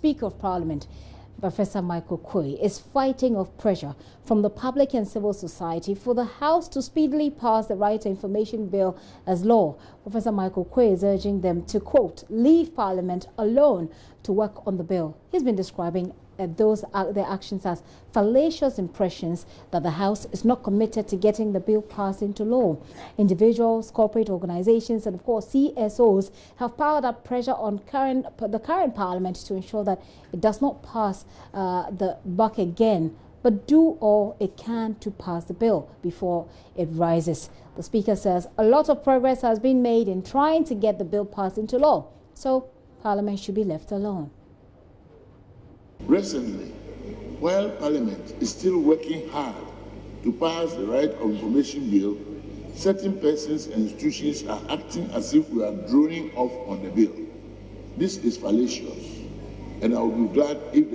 Speaker of Parliament, Professor Michael Quay, is fighting off pressure from the public and civil society for the House to speedily pass the Right to Information Bill as law. Professor Michael Quay is urging them to, quote, leave Parliament alone to work on the bill. He's been describing their actions as fallacious impressions that the House is not committed to getting the bill passed into law. Individuals, corporate organizations, and of course CSOs have piled up pressure on the current Parliament to ensure that it does not pass the buck again, but do all it can to pass the bill before it rises. The Speaker says a lot of progress has been made in trying to get the bill passed into law, so Parliament should be left alone. Recently, while Parliament is still working hard to pass the Right of Information Bill, certain persons and institutions are acting as if we are droning off on the bill. This is fallacious, and I would be glad if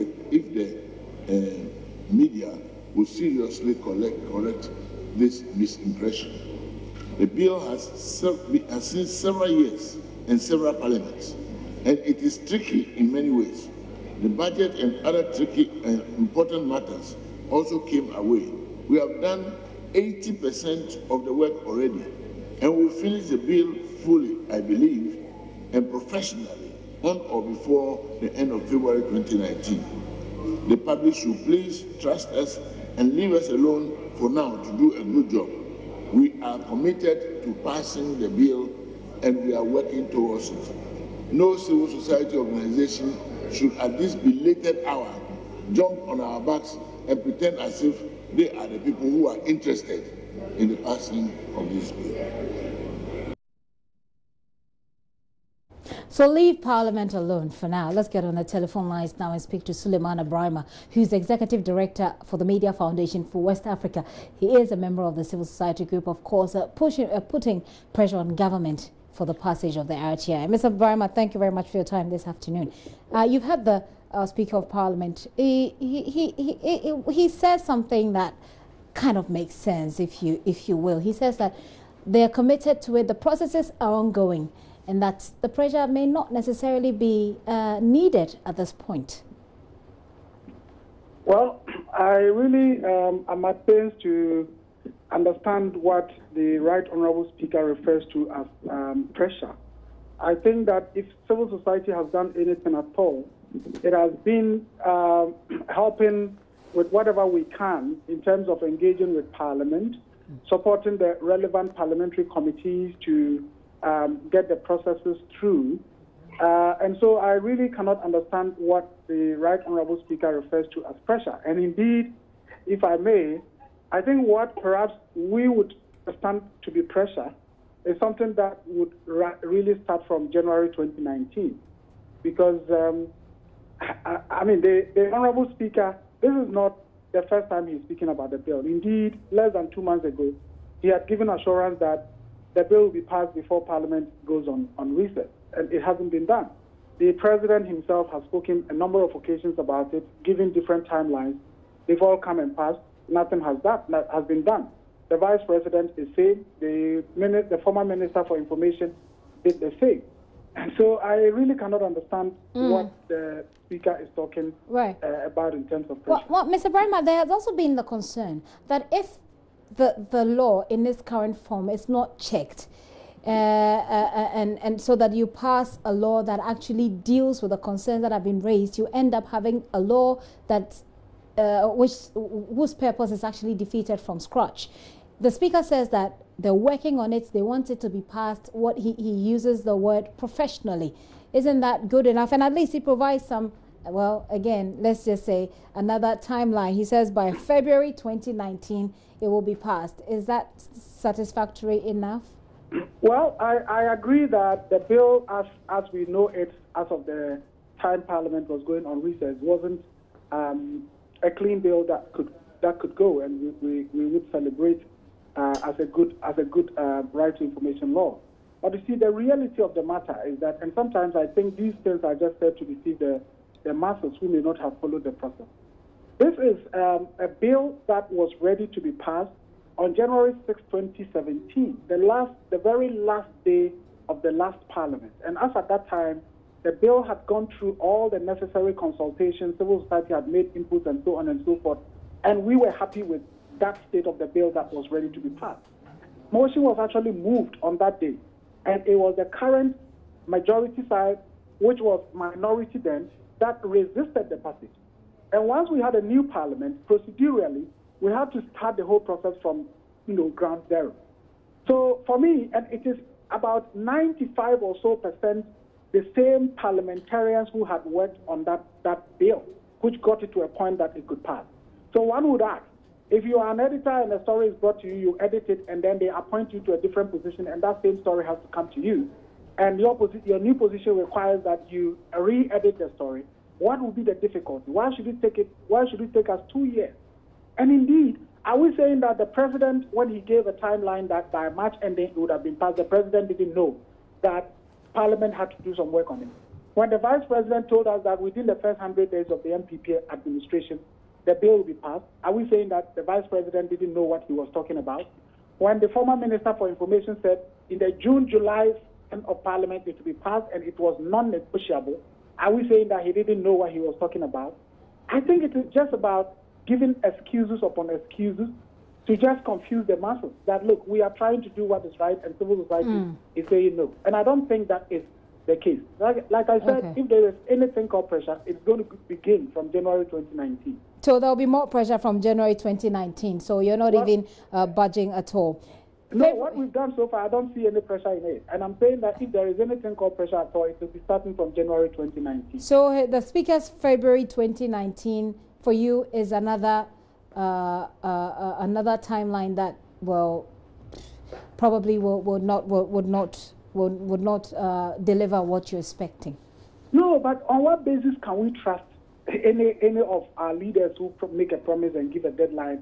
the media will seriously correct this misimpression. The bill has seen several years and several parliaments, and it is tricky in many ways. The budget and other tricky and important matters also came our way. We have done 80% of the work already, and we'll finish the bill fully, I believe, and professionally on or before the end of February 2019. The public should please trust us and leave us alone for now to do a good job. We are committed to passing the bill, and we are working towards it. No civil society organization should at this belated hour jump on our backs and pretend as if they are the people who are interested in the passing of this bill. So leave Parliament alone for now. Let's get on the telephone lines now and speak to Suleiman Ibrahima, who's Executive Director for the Media Foundation for West Africa. He is a member of the civil society group, of course, putting pressure on government for the passage of the RTI. Mr. Ibrahima, thank you very much for your time this afternoon. You've had the Speaker of Parliament. He says something that kind of makes sense, if you will. He says that they are committed to it, the processes are ongoing, and that the pressure may not necessarily be needed at this point. Well, I really am at pains to understand what the Right Honourable Speaker refers to as pressure. I think that if civil society has done anything at all, it has been helping with whatever we can in terms of engaging with Parliament, supporting the relevant parliamentary committees to get the processes through. And so I really cannot understand what the Right Honourable Speaker refers to as pressure. And indeed, if I may, I think what perhaps we would understand to be pressure is something that would really start from January 2019. Because, I mean, the Honourable Speaker, this is not the first time he's speaking about the bill. Indeed, less than 2 months ago, he had given assurance that the bill will be passed before Parliament goes on recess, and it hasn't been done. The President himself has spoken a number of occasions about it, giving different timelines. They've all come and passed. Nothing has been done. The Vice President is same. The former Minister for Information did the same. And so I really cannot understand what the Speaker is talking about in terms of pressure. Well, Mr. Ibrahima, there has also been the concern that if the law in its current form is not checked, and so that you pass a law that actually deals with the concerns that have been raised, you end up having a law that whose purpose is actually defeated from scratch. The Speaker says that they're working on it, they want it to be passed, what he uses the word professionally. Isn't that good enough? And at least he provides some, well, again, let's just say another timeline. He says by February 2019 it will be passed. Is that satisfactory enough? Well, I agree that the bill, as we know it, as of the time Parliament was going on recess, wasn't a clean bill that could go, and we would celebrate as a good right to information law. But you see, the reality of the matter is that, and sometimes I think these things are just said to deceive the masses who may not have followed the process. This is a bill that was ready to be passed on January 6, 2017, the very last day of the last Parliament. And as at that time, the bill had gone through all the necessary consultations, civil society had made inputs and so on and so forth, and we were happy with that state of the bill that was ready to be passed. Motion was actually moved on that day, and it was the current majority side, which was minority then, that resisted the passage. And once we had a new parliament, procedurally, we had to start the whole process from, ground zero. So for me, and it is about 95 or so percent the same parliamentarians who had worked on that bill, which got it to a point that it could pass. So one would ask, if you are an editor and a story is brought to you, you edit it, and then they appoint you to a different position, and that same story has to come to you, and your new position requires that you re-edit the story, what would be the difficulty? Why should it take us 2 years? And indeed, are we saying that the president, when he gave a timeline that by March ending it would have been passed, the president didn't know that Parliament had to do some work on it? When the vice president told us that within the first 100 days of the MPP administration, the bill will be passed, are we saying that the vice president didn't know what he was talking about? When the former minister for information said in the June-July of Parliament it will be passed and it was non-negotiable, are we saying that he didn't know what he was talking about? I think it is just about giving excuses upon excuses to just confuse the masses. That, look, we are trying to do what is right and civil society is saying no. And I don't think that is the case. Like I said, if there is anything called pressure, it's going to begin from January 2019. So there will be more pressure from January 2019. So you're not even budging at all. No, what we've done so far, I don't see any pressure in it. And I'm saying that if there is anything called pressure at all, it will be starting from January 2019. So the Speaker's February 2019 for you is another another timeline that probably would not deliver what you're expecting. No, but on what basis can we trust any of our leaders who make a promise and give a deadline?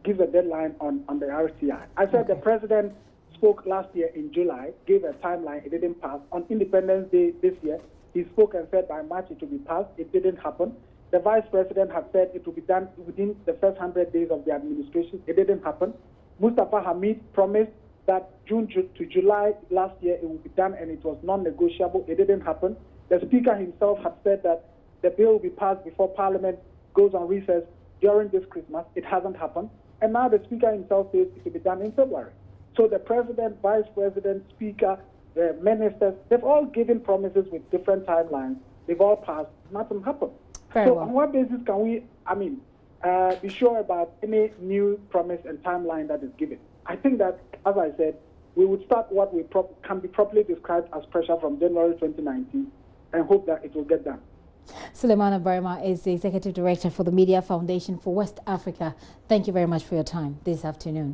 Give a deadline on the RTI. I said the president spoke last year in July, gave a timeline, it didn't pass. On Independence Day this year, he spoke and said by March it will be passed. It didn't happen. The vice president had said it will be done within the first 100 days of the administration. It didn't happen. Mustafa Hamid promised that June to July last year it will be done, and it was non-negotiable. It didn't happen. The speaker himself had said that the bill will be passed before Parliament goes on recess during this Christmas. It hasn't happened. And now the speaker himself says it will be done in February. So the president, vice president, speaker, the ministers, they've all given promises with different timelines. They've all passed. Nothing happened. On what basis can we, be sure about any new promise and timeline that is given? I think that, as I said, we would start what can be properly described as pressure from January 2019 and hope that it will get done. Suleiman Barima is the Executive Director for the Media Foundation for West Africa. Thank you very much for your time this afternoon.